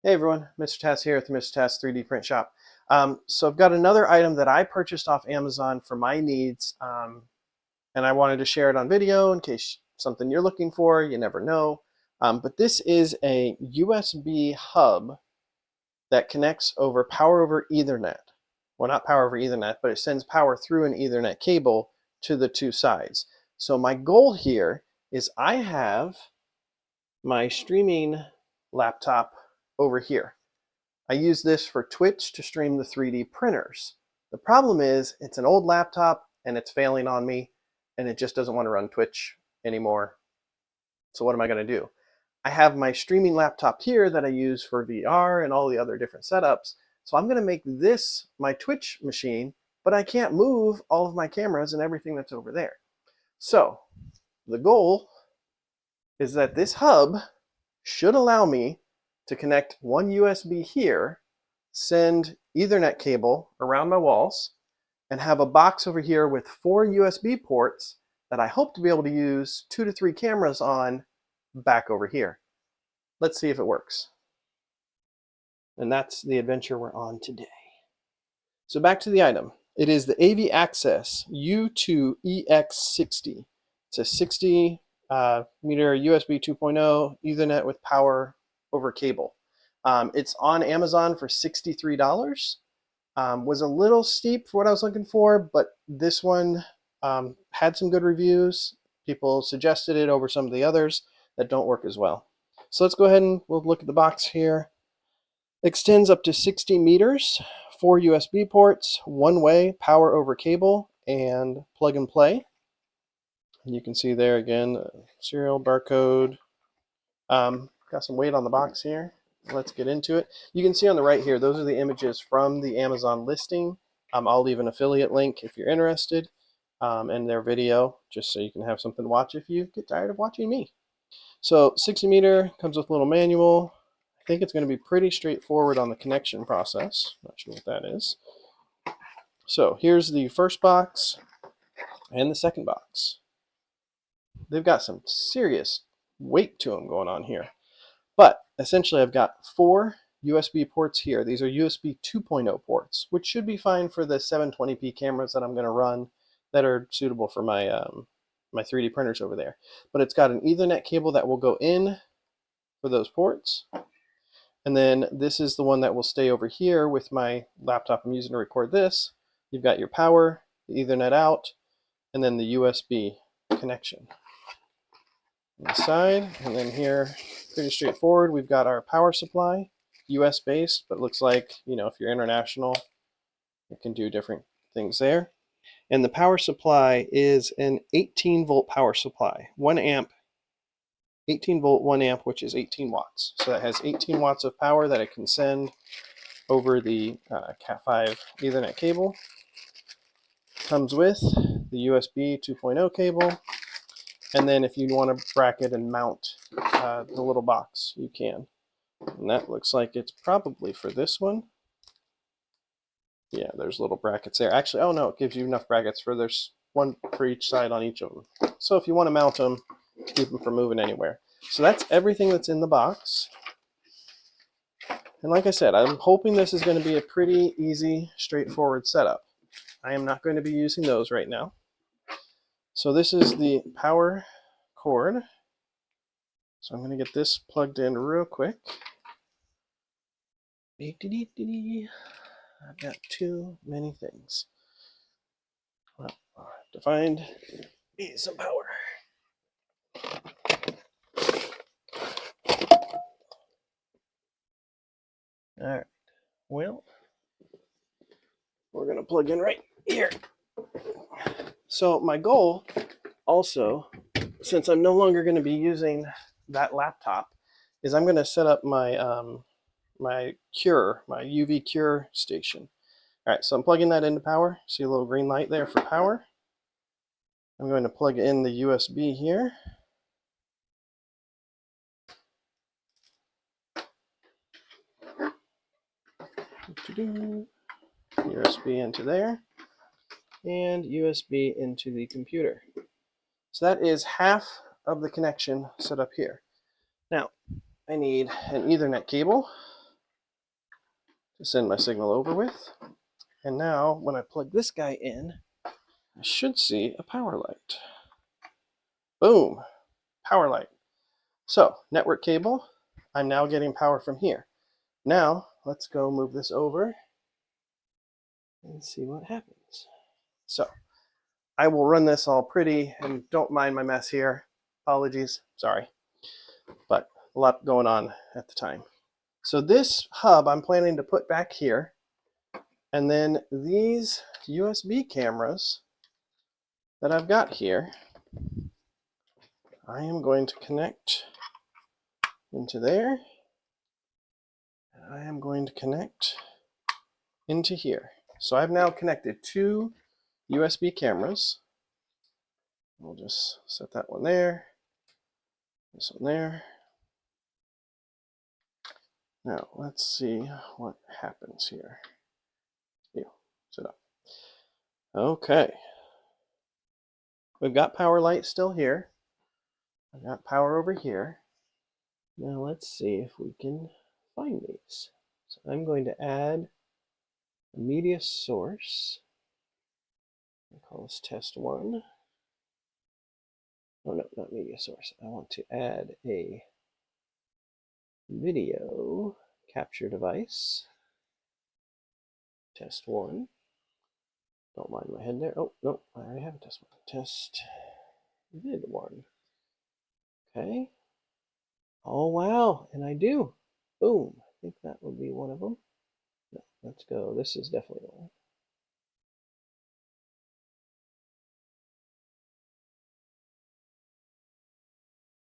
Hey everyone, MrTass here at the MrTass 3D Print Shop. So I've got another item that I purchased off Amazon for my needs, and I wanted to share it on video in case something you're looking for, you never know. But this is a USB hub that connects over power over Ethernet. Well, not power over Ethernet, but it sends power through an Ethernet cable to the two sides. So my goal here is I have my streaming laptop over here. I use this for Twitch to stream the 3D printers. The problem is it's an old laptop and it's failing on me and it just doesn't want to run Twitch anymore. So what am I going to do? I have my streaming laptop here that I use for VR and all the other different setups. So I'm going to make this my Twitch machine, but I can't move all of my cameras and everything that's over there. So the goal is that this hub should allow me to connect one USB here, send Ethernet cable around my walls, and have a box over here with 4 USB ports that I hope to be able to use 2 to 3 cameras on back over here. Let's see if it works. And that's the adventure we're on today. So back to the item. It is the AV Access U2EX60. It's a 60 meter USB 2.0 Ethernet with power over cable. It's on Amazon for $63. Was a little steep for what I was looking for, but this one had some good reviews. People suggested it over some of the others that don't work as well. So let's go ahead and we'll look at the box here. Extends up to 60 meters, 4 USB ports, one-way power over cable, and plug and play. And you can see there again, serial barcode. Got some weight on the box here. Let's get into it. You can see on the right here, those are the images from the Amazon listing. I'll leave an affiliate link if you're interested, and their video, just so you can have something to watch if you get tired of watching me. So 60 meter, comes with a little manual. I think it's going to be pretty straightforward on the connection process. Not sure what that is. So here's the first box and the second box. They've got some serious weight to them going on here. But essentially I've got 4 USB ports here. These are USB 2.0 ports, which should be fine for the 720p cameras that I'm going to run that are suitable for my my 3D printers over there. But it's got an Ethernet cable that will go in for those ports. And then this is the one that will stay over here with my laptop I'm using to record this. You've got your power, the Ethernet out, and then the USB connection on the side. And then here, pretty straightforward, we've got our power supply, US based, but looks like, you know, if you're international, you can do different things there. And the power supply is an 18 volt power supply, 1 amp, 18 volt, 1 amp, which is 18 watts. So that has 18 watts of power that it can send over the Cat5 Ethernet cable. Comes with the USB 2.0 cable. And then if you want to bracket and mount the little box, you can. And that looks like it's probably for this one. Yeah, there's little brackets there. Actually, oh no, it gives you enough brackets for there's one for each side on each of them. So if you want to mount them, keep them from moving anywhere. So that's everything that's in the box. And like I said, I'm hoping this is going to be a pretty easy, straightforward setup. I am not going to be using those right now. So this is the power cord. So I'm going to get this plugged in real quick. I've got too many things. Well, I'll have to find some power. All right. Well, we're going to plug in right here. So my goal also, since I'm no longer going to be using that laptop, is I'm going to set up my my UV Cure station. All right, so I'm plugging that into power. See a little green light there for power. I'm going to plug in the USB here. USB into there, and USB into the computer. So that is half of the connection set up here. Now, I need an Ethernet cable. to send my signal over with. And now when I plug this guy in, I should see a power light. Boom, power light. So network cable, I'm now getting power from here. Now let's go move this over and see what happens. So I will run this all pretty, and don't mind my mess here. Apologies, sorry, but a lot going on at the time. So this hub I'm planning to put back here, and then these USB cameras that I've got here, I am going to connect into there, and I am going to connect into here. So I've now connected 2 USB cameras. We'll just set that one there, this one there. Now let's see what happens here. Sit up. Okay. We've got power light still here. I've got power over here. Now let's see if we can find these. So I'm going to add a media source. I'll call this test 1. Oh no, not media source. I want to add a video capture device. Test 1. Don't mind my head there. Oh, no, I already have a test 1. Test vid 1. Okay. Oh, wow, and I do. Boom. I think that would be one of them. No, let's go. This is definitely one.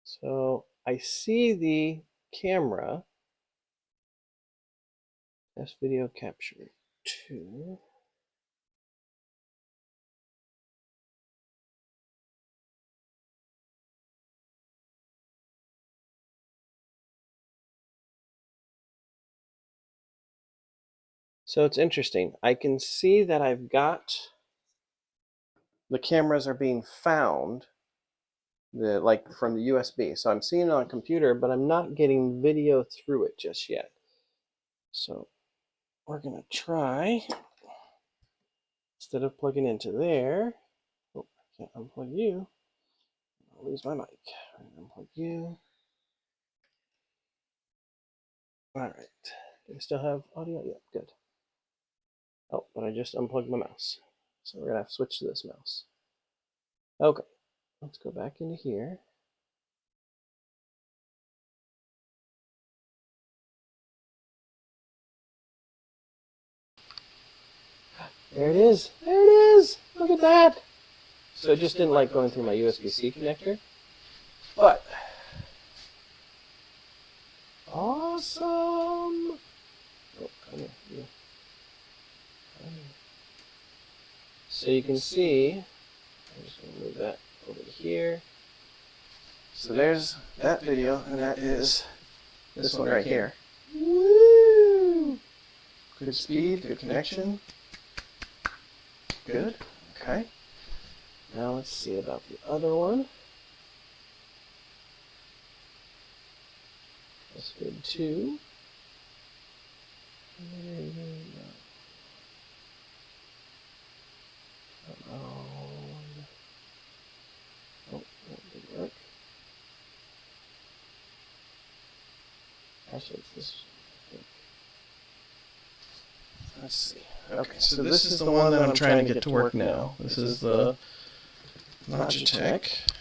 So I see the camera. Test video capture 2. So it's interesting. I can see that I've got the cameras are being found, like from the USB. So I'm seeing it on a computer, but I'm not getting video through it just yet. So we're going to try, instead of plugging into there, oh, I can't unplug you. I'll lose my mic. Unplug you. All right. Do we still have audio? Yeah, good. Oh, but I just unplugged my mouse. So we're going to have to switch to this mouse. Okay, let's go back into here. There it is. There it is. Look at that. So it just didn't like going through my USB-C connector. But awesome. Oh, come here. Yeah. Come here. So you can see, I'm just going to move that over here. So there's that video, and that is this one right here. Woo! Good speed, good connection. Good. Okay. Now let's see about the other one. That's good too. There you go. Oh, that didn't work. Actually, it's this one. Let's see. Okay, so this is the one that I'm trying to get to work now. This is the Logitech.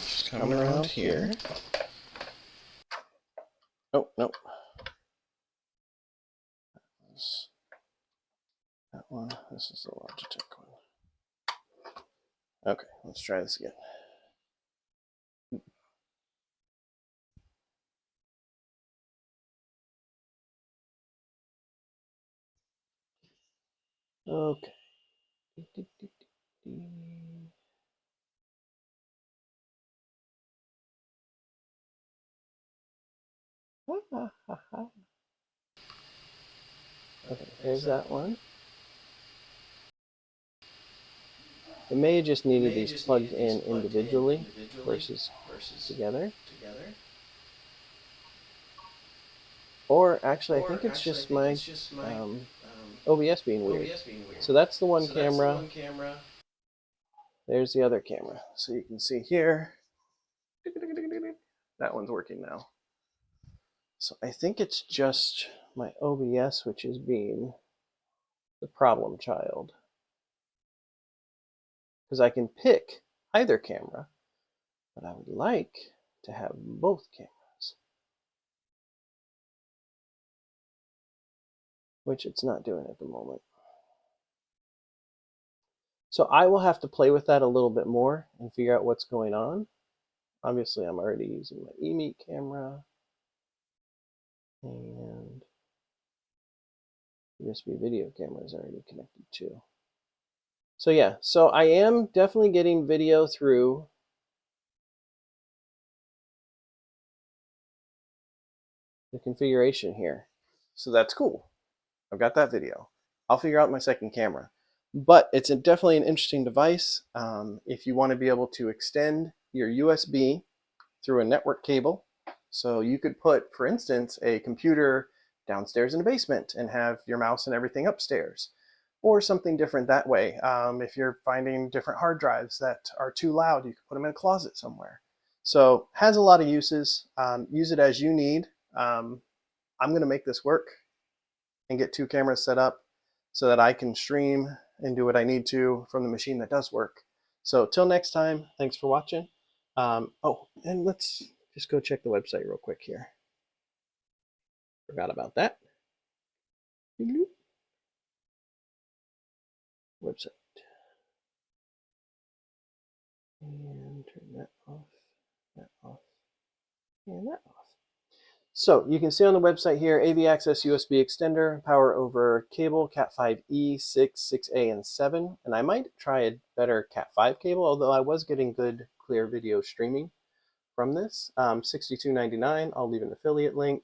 Just coming around here. Oh, no. That one. This is the Logitech one. Okay, let's try this again. Okay. Okay, there's that one. It may have just needed these plugged in individually versus together. Or actually, I think it's just my OBS being weird. So that's the one camera. There's the other camera. So you can see here, that one's working now. So I think it's just my OBS which is being the problem child. Because I can pick either camera, but I would like to have both cameras, which it's not doing at the moment. So I will have to play with that a little bit more and figure out what's going on. Obviously, I'm already using my eMeet camera and USB video camera is already connected too. So yeah, so I am definitely getting video through the configuration here. So that's cool. I've got that video. I'll figure out my second camera. But it's definitely an interesting device if you want to be able to extend your USB through a network cable. So you could put, for instance, a computer downstairs in a basement and have your mouse and everything upstairs, or something different that way. If you're finding different hard drives that are too loud, you can put them in a closet somewhere. So has a lot of uses. Use it as you need. I'm going to make this work and get 2 cameras set up so that I can stream and do what I need to from the machine that does work. So till next time, thanks for watching. Oh, and let's just go check the website real quick here. Forgot about that. Website. And turn that off, and that off. So you can see on the website here, AV access USB extender, power over cable, Cat5e, 6, 6A, and 7. And I might try a better Cat5 cable, although I was getting good, clear video streaming from this. $62.99. I'll leave an affiliate link.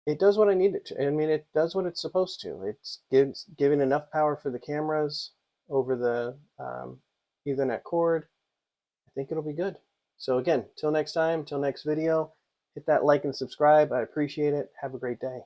It does what I need it to. I mean, it does what it's supposed to. It's giving enough power for the cameras over the Ethernet cord. I think it'll be good. So again, till next time, till next video, hit that like and subscribe. I appreciate it. Have a great day.